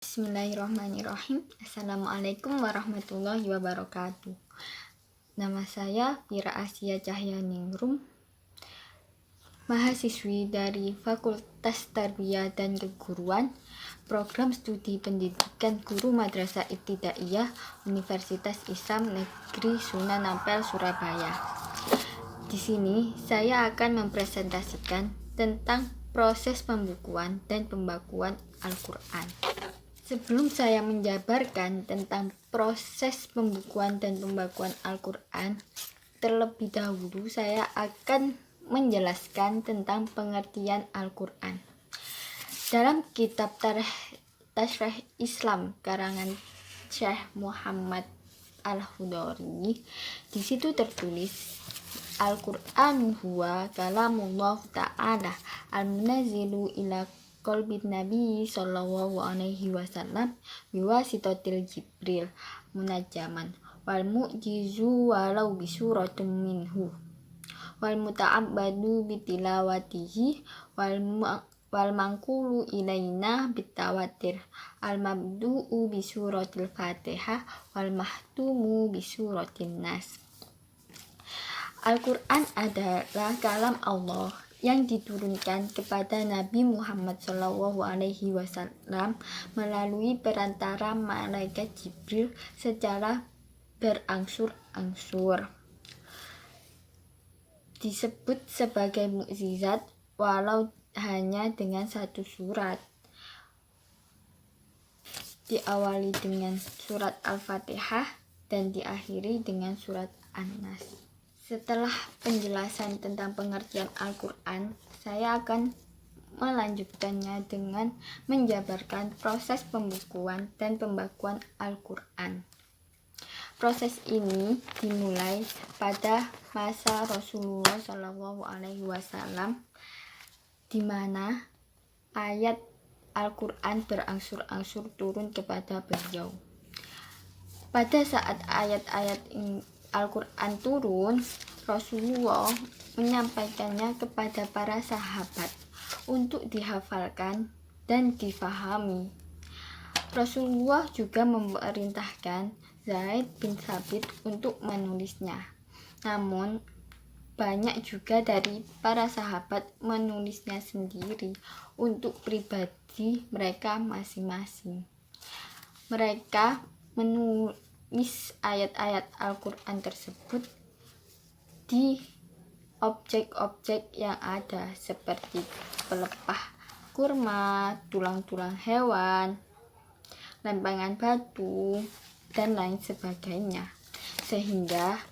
Bismillahirrahmanirrahim. Assalamualaikum warahmatullahi wabarakatuh. Nama saya Fira Asia Cahyaningrum, mahasiswi dari Fakultas Tarbiyah dan Keguruan, Program Studi Pendidikan Guru Madrasah Ibtidaiyah Universitas Islam Negeri Sunan Ampel, Surabaya. Di sini saya akan mempresentasikan tentang proses pembukuan dan pembakuan Al-Quran. Sebelum saya menjabarkan tentang proses pembukuan dan pembakuan Al-Quran, terlebih dahulu saya akan menjelaskan tentang pengertian Al-Quran. Dalam kitab Tashrih Islam karangan Syekh Muhammad Al-Hudori, di situ tertulis Al-Quran huwa kalamullah ta'ala al-munazzilu ila qalbin Nabi sallallahu alaihi wasallam biwasitatil Jibril munajjaman wal mu'jizu walau bisuratum minhu wal muta'abbadu bitilawatihi wal mangkulu ilaina bitawatir al mabdu'u bisuratil Fatihah wal mahtumu bisuratin Nas. Al-Quran adalah kalam Allah yang diturunkan kepada Nabi Muhammad SAW melalui perantara malaikat Jibril secara berangsur-angsur. Disebut sebagai mukjizat walau hanya dengan satu surat. Diawali dengan surat Al-Fatihah dan diakhiri dengan surat An-Nas. Setelah penjelasan tentang pengertian Al-Quran, saya akan melanjutkannya dengan menjabarkan proses pembukuan dan pembakuan Al-Quran. Proses ini dimulai pada masa Rasulullah SAW, di mana ayat Al-Quran berangsur-angsur turun kepada beliau. Pada saat ayat-ayat Al-Quran turun, Rasulullah menyampaikannya kepada para sahabat untuk dihafalkan dan difahami. Rasulullah juga memerintahkan Zaid bin Thabit untuk menulisnya. Namun, banyak juga dari para sahabat menulisnya sendiri untuk pribadi mereka masing-masing. Mereka menulis ayat-ayat Al-Quran tersebut di objek-objek yang ada seperti pelepah kurma, tulang-tulang hewan, lempengan batu, dan lain sebagainya, sehingga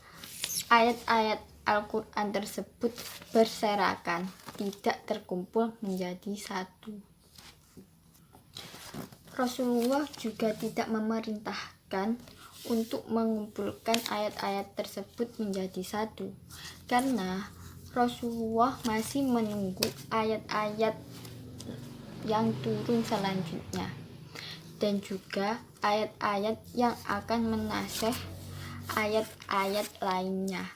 ayat-ayat Al-Quran tersebut berserakan, tidak terkumpul menjadi satu. Rasulullah juga tidak memerintahkan untuk mengumpulkan ayat-ayat tersebut menjadi satu, karena Rasulullah masih menunggu ayat-ayat yang turun selanjutnya dan juga ayat-ayat yang akan menasih ayat-ayat lainnya.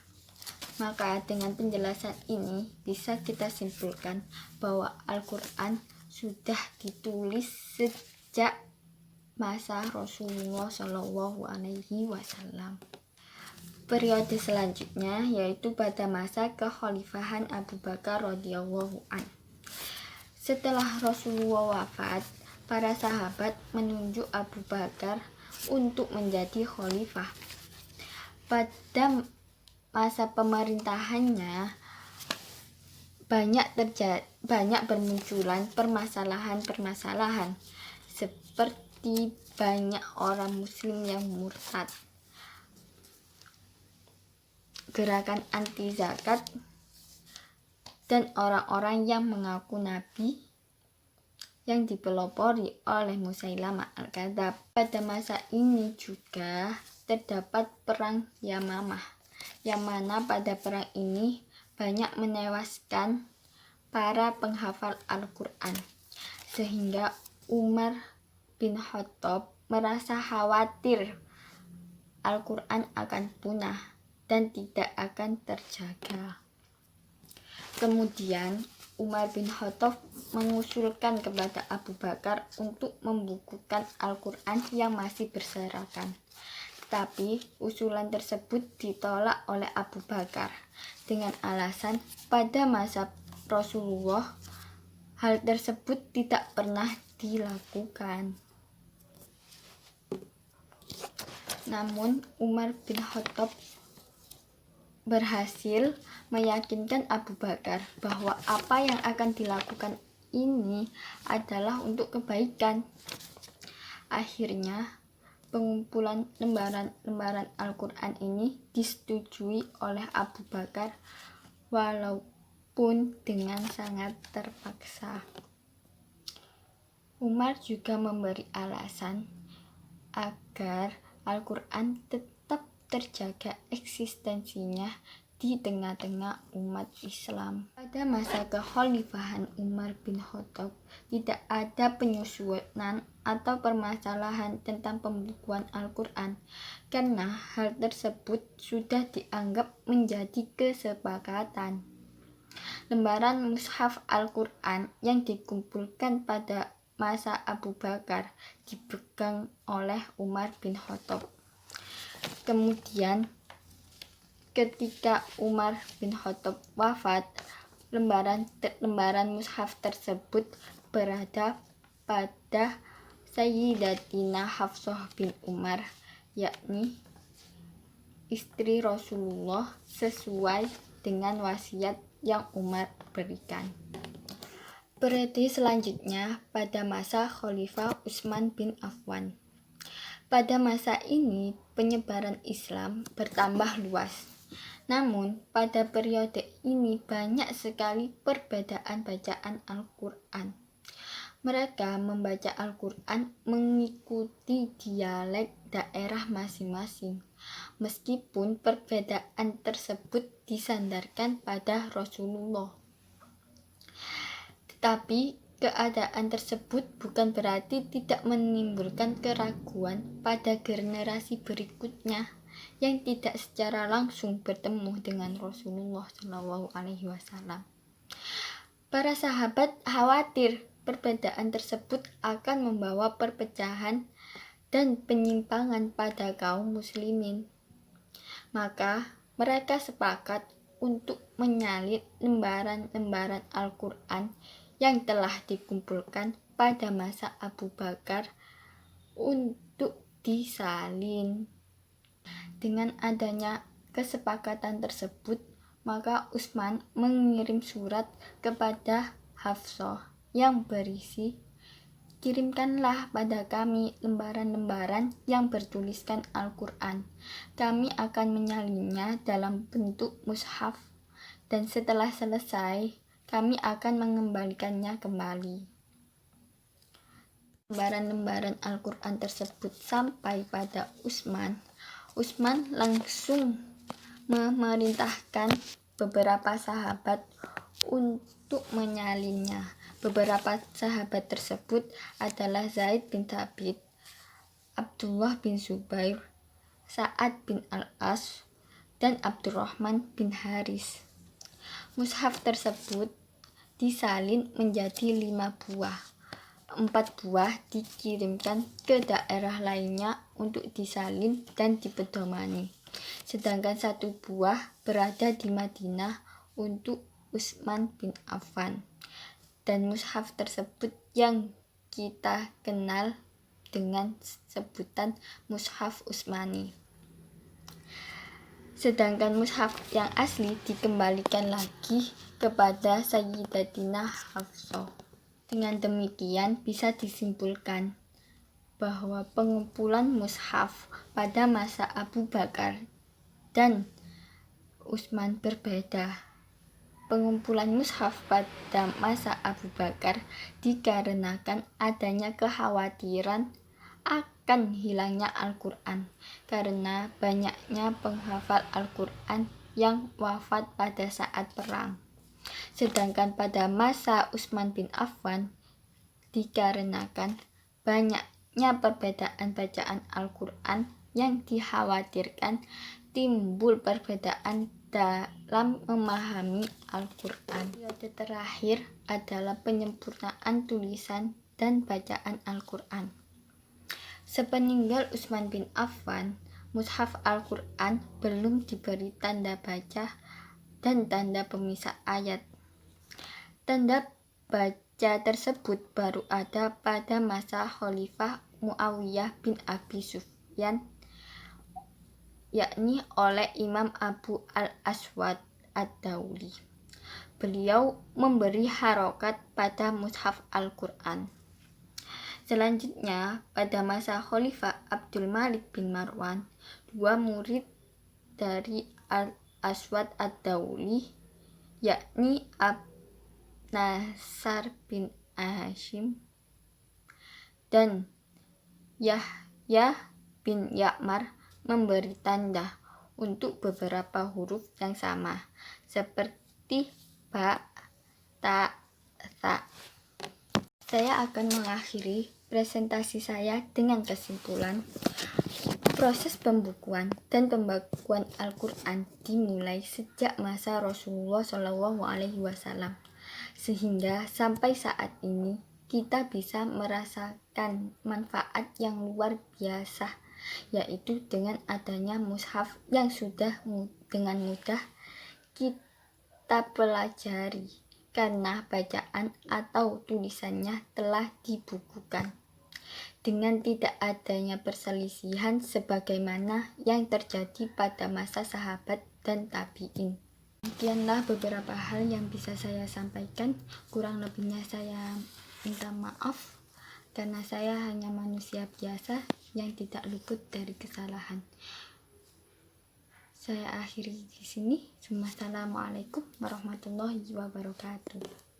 Maka dengan penjelasan ini bisa kita simpulkan bahwa Al-Quran sudah ditulis sejak masa Rasulullah SAW. Periode selanjutnya yaitu pada masa kekhalifahan Abu Bakar radhiyallahu an. Setelah Rasulullah wafat, para sahabat menunjuk Abu Bakar untuk menjadi khalifah. Pada masa pemerintahannya banyak bermunculan permasalahan-permasalahan seperti banyak orang muslim yang murtad, gerakan anti zakat, dan orang-orang yang mengaku nabi yang dipelopori oleh Musailamah al-Kadzab. Pada masa ini juga terdapat perang Yamamah, yang mana pada perang ini banyak menewaskan para penghafal Al-Quran, sehingga Umar bin Khattab merasa khawatir Al-Quran akan punah dan tidak akan terjaga. Kemudian Umar bin Khattab mengusulkan kepada Abu Bakar untuk membukukan Al-Quran yang masih berserakan. Tapi usulan tersebut ditolak oleh Abu Bakar dengan alasan pada masa Rasulullah hal tersebut tidak pernah dilakukan. Namun Umar bin Khattab berhasil meyakinkan Abu Bakar bahwa apa yang akan dilakukan ini adalah untuk kebaikan. Akhirnya, pengumpulan lembaran-lembaran Al-Quran ini disetujui oleh Abu Bakar walaupun dengan sangat terpaksa. Umar juga memberi alasan agar Al-Quran tetap terjaga eksistensinya di tengah-tengah umat Islam. Pada masa kekhalifahan Umar bin Khattab, tidak ada penyusunan atau permasalahan tentang pembukuan Al-Quran, karena hal tersebut sudah dianggap menjadi kesepakatan. Lembaran mushaf Al-Quran yang dikumpulkan pada masa Abu Bakar dipegang oleh Umar bin Khattab. Kemudian ketika Umar bin Khattab wafat, lembaran mushaf tersebut berada pada Sayyidatina Hafsah bin Umar, yakni istri Rasulullah, sesuai dengan wasiat yang Umar berikan. Periode selanjutnya pada masa Khalifah Utsman bin Affan. Pada masa ini penyebaran Islam bertambah luas. Namun pada periode ini banyak sekali perbedaan bacaan Al-Quran. Mereka membaca Al-Quran mengikuti dialek daerah masing-masing, meskipun perbedaan tersebut disandarkan pada Rasulullah. Tetapi keadaan tersebut bukan berarti tidak menimbulkan keraguan pada generasi berikutnya yang tidak secara langsung bertemu dengan Rasulullah SAW. Para sahabat khawatir perbedaan tersebut akan membawa perpecahan dan penyimpangan pada kaum muslimin. Maka mereka sepakat untuk menyalin lembaran-lembaran Al-Quran yang telah dikumpulkan pada masa Abu Bakar untuk disalin. Dengan adanya kesepakatan tersebut, maka Utsman mengirim surat kepada Hafsah yang berisi, "Kirimkanlah pada kami lembaran-lembaran yang bertuliskan Al-Quran. Kami akan menyalinnya dalam bentuk mushaf, dan setelah selesai, kami akan mengembalikannya kembali." Lembaran-lembaran Al-Quran tersebut sampai pada Utsman. Utsman langsung memerintahkan beberapa sahabat untuk menyalinnya. Beberapa sahabat tersebut adalah Zaid bin Thabit, Abdullah bin Zubair, Sa'ad bin Al-As, dan Abdurrahman bin Haris. Mushaf tersebut disalin menjadi 5 buah. 4 buah dikirimkan ke daerah lainnya untuk disalin dan dipedomani, sedangkan 1 buah berada di Madinah untuk Utsman bin Affan. Dan mushaf tersebut yang kita kenal dengan sebutan mushaf Utsmani. Sedangkan mushaf yang asli dikembalikan lagi kepada Sayyidatina Hafsah. Dengan demikian bisa disimpulkan bahwa pengumpulan mushaf pada masa Abu Bakar dan Utsman berbeda. Pengumpulan mushaf pada masa Abu Bakar dikarenakan adanya kekhawatiran akan hilangnya Al-Quran karena banyaknya penghafal Al-Quran yang wafat pada saat perang. Sedangkan pada masa Utsman bin Affan dikarenakan banyaknya perbedaan bacaan Al-Quran yang dikhawatirkan timbul perbedaan dalam memahami Al-Quran. Periode terakhir adalah penyempurnaan tulisan dan bacaan Al-Quran. Sepeninggal Utsman bin Affan, mushaf Al-Quran belum diberi tanda baca dan tanda pemisah ayat. Tanda baca tersebut baru ada pada masa Khalifah Muawiyah bin Abi Sufyan, yakni oleh Imam Abu al-Aswad ad-Dauli. Beliau memberi harokat pada mushaf Al-Quran. Selanjutnya, pada masa Khalifah Abdul Malik bin Marwan, dua murid dari Al-Aswad ad-Dauli, yakni Nasar bin Hashim dan Yahya bin Ya'mar, memberi tanda untuk beberapa huruf yang sama, seperti ba, ta, tha. Saya akan mengakhiri presentasi saya dengan kesimpulan. Proses pembukuan dan pembakuan Al-Quran dimulai sejak masa Rasulullah SAW, sehingga sampai saat ini kita bisa merasakan manfaat yang luar biasa, yaitu dengan adanya mushaf yang sudah dengan mudah kita pelajari karena bacaan atau tulisannya telah dibukukan dengan tidak adanya perselisihan sebagaimana yang terjadi pada masa sahabat dan tabi'in. Demikianlah beberapa hal yang bisa saya sampaikan. Kurang lebihnya saya minta maaf karena saya hanya manusia biasa yang tidak luput dari kesalahan. Saya akhiri di sini. Wassalamualaikum warahmatullahi wabarakatuh.